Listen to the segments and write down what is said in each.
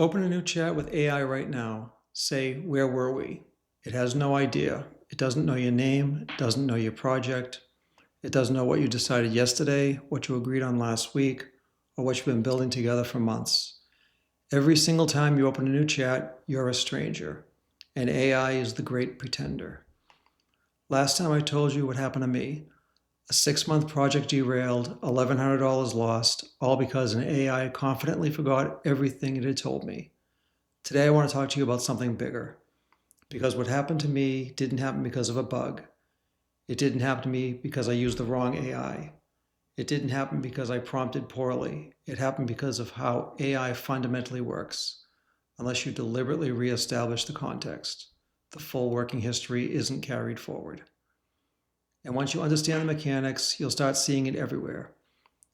Open a new chat with AI right now. Say, where were we? It has no idea. It doesn't know your name, it doesn't know your project, it doesn't know what you decided yesterday, what you agreed on last week, or what you've been building together for months. Every single time you open a new chat, you're a stranger, and AI is the great pretender. Last time I told you what happened to me. A 6-month project derailed, $1,100 lost, all because an AI confidently forgot everything it had told me. Today I want to talk to you about something bigger. Because what happened to me didn't happen because of a bug. It didn't happen to me because I used the wrong AI. It didn't happen because I prompted poorly. It happened because of how AI fundamentally works. Unless you deliberately reestablish the context, the full working history isn't carried forward. And once you understand the mechanics, you'll start seeing it everywhere.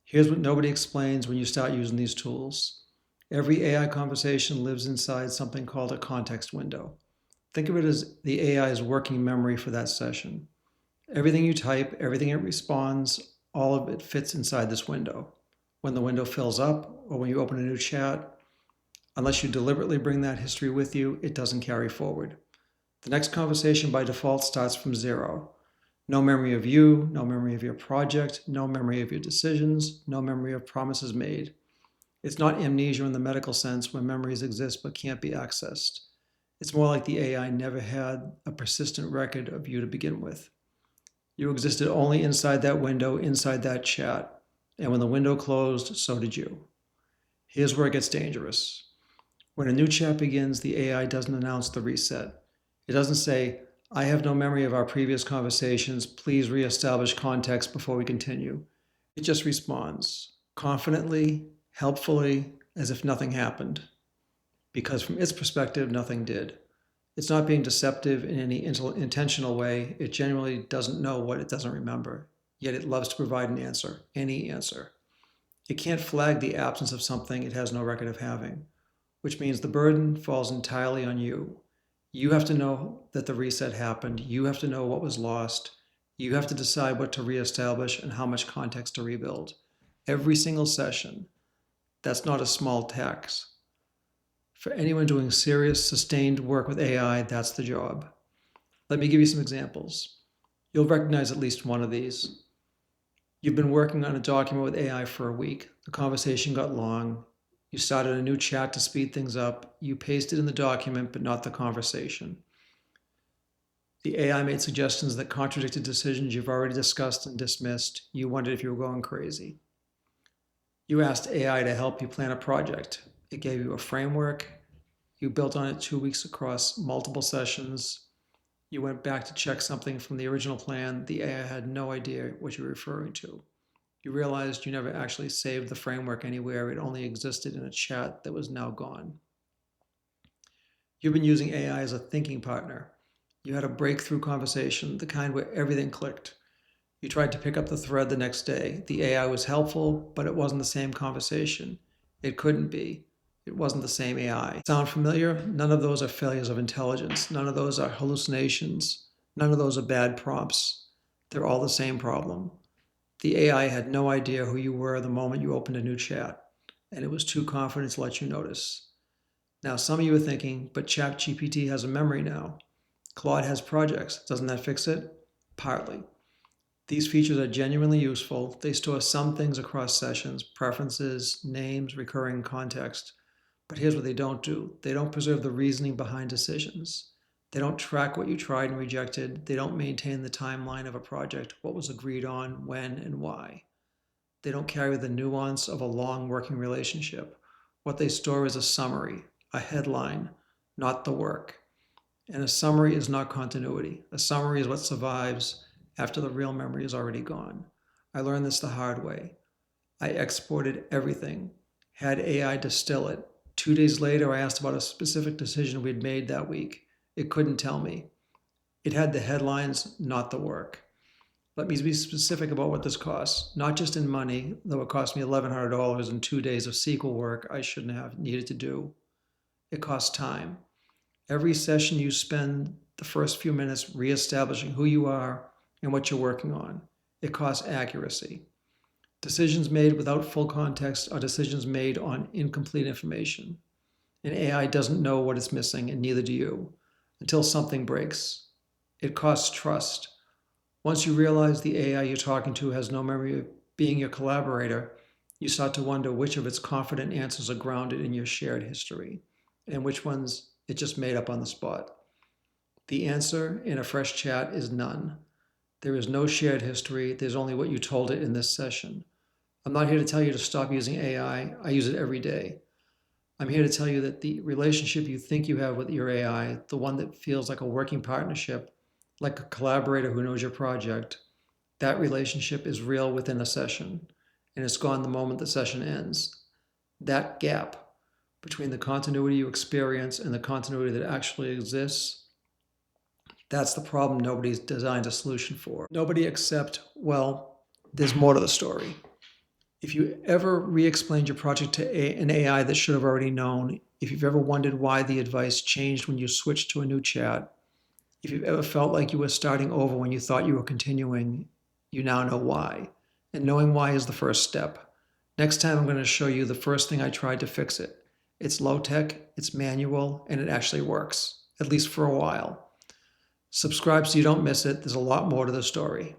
Here's what nobody explains when you start using these tools. Every AI conversation lives inside something called a context window. Think of it as the AI's working memory for that session. Everything you type, everything it responds, all of it fits inside this window. When the window fills up, or when you open a new chat, unless you deliberately bring that history with you, it doesn't carry forward. The next conversation by default starts from zero. No memory of you, no memory of your project, no memory of your decisions, no memory of promises made. It's not amnesia in the medical sense where memories exist but can't be accessed. It's more like the AI never had a persistent record of you to begin with. You existed only inside that window, inside that chat. And when the window closed, so did you. Here's where it gets dangerous. When a new chat begins, the AI doesn't announce the reset. It doesn't say, I have no memory of our previous conversations. Please reestablish context before we continue. It just responds confidently, helpfully, as if nothing happened. Because from its perspective, nothing did. It's not being deceptive in any intentional way. It genuinely doesn't know what it doesn't remember, yet it loves to provide an answer, any answer. It can't flag the absence of something it has no record of having, which means the burden falls entirely on you. You have to know that the reset happened. You have to know what was lost. You have to decide what to reestablish and how much context to rebuild. Every single session. That's not a small task. For anyone doing serious, sustained work with AI, that's the job. Let me give you some examples. You'll recognize at least one of these. You've been working on a document with AI for a week. The conversation got long. You started a new chat to speed things up. You pasted in the document, but not the conversation. The AI made suggestions that contradicted decisions you've already discussed and dismissed. You wondered if you were going crazy. You asked AI to help you plan a project. It gave you a framework. You built on it 2 weeks across multiple sessions. You went back to check something from the original plan. The AI had no idea what you were referring to. You realized you never actually saved the framework anywhere. It only existed in a chat that was now gone. You've been using AI as a thinking partner. You had a breakthrough conversation, the kind where everything clicked. You tried to pick up the thread the next day. The AI was helpful, but it wasn't the same conversation. It couldn't be. It wasn't the same AI. Sound familiar? None of those are failures of intelligence. None of those are hallucinations. None of those are bad prompts. They're all the same problem. The AI had no idea who you were the moment you opened a new chat, and it was too confident to let you notice. Now, some of you are thinking, but ChatGPT has a memory now. Claude has projects. Doesn't that fix it? Partly. These features are genuinely useful. They store some things across sessions, preferences, names, recurring context. But here's what they don't do. They don't preserve the reasoning behind decisions. They don't track what you tried and rejected. They don't maintain the timeline of a project, what was agreed on, when, and why. They don't carry the nuance of a long working relationship. What they store is a summary, a headline, not the work. And a summary is not continuity. A summary is what survives after the real memory is already gone. I learned this the hard way. I exported everything, had AI distill it. 2 days later, I asked about a specific decision we'd made that week. It couldn't tell me. It had the headlines, not the work. Let me be specific about what this costs, not just in money, though it cost me $1,100 in 2 days of SQL work I shouldn't have needed to do. It costs time. Every session you spend the first few minutes reestablishing who you are and what you're working on. It costs accuracy. Decisions made without full context are decisions made on incomplete information. and AI doesn't know what it's missing, and neither do you, until something breaks. It costs trust. Once you realize the AI you're talking to has no memory of being your collaborator, you start to wonder which of its confident answers are grounded in your shared history, and which ones it just made up on the spot. The answer in a fresh chat is none. There is no shared history, there's only what you told it in this session. I'm not here to tell you to stop using AI, I use it every day. I'm here to tell you that the relationship you think you have with your AI, the one that feels like a working partnership, like a collaborator who knows your project, that relationship is real within a session, and it's gone the moment the session ends. That gap between the continuity you experience and the continuity that actually exists, that's the problem nobody's designed a solution for. Nobody except, well, there's more to the story. If you ever re-explained your project to an AI that should have already known, if you've ever wondered why the advice changed when you switched to a new chat, if you've ever felt like you were starting over when you thought you were continuing, you now know why. And knowing why is the first step. Next time I'm going to show you the first thing I tried to fix it. It's low tech, it's manual, and it actually works, at least for a while. Subscribe so you don't miss it. There's a lot more to the story.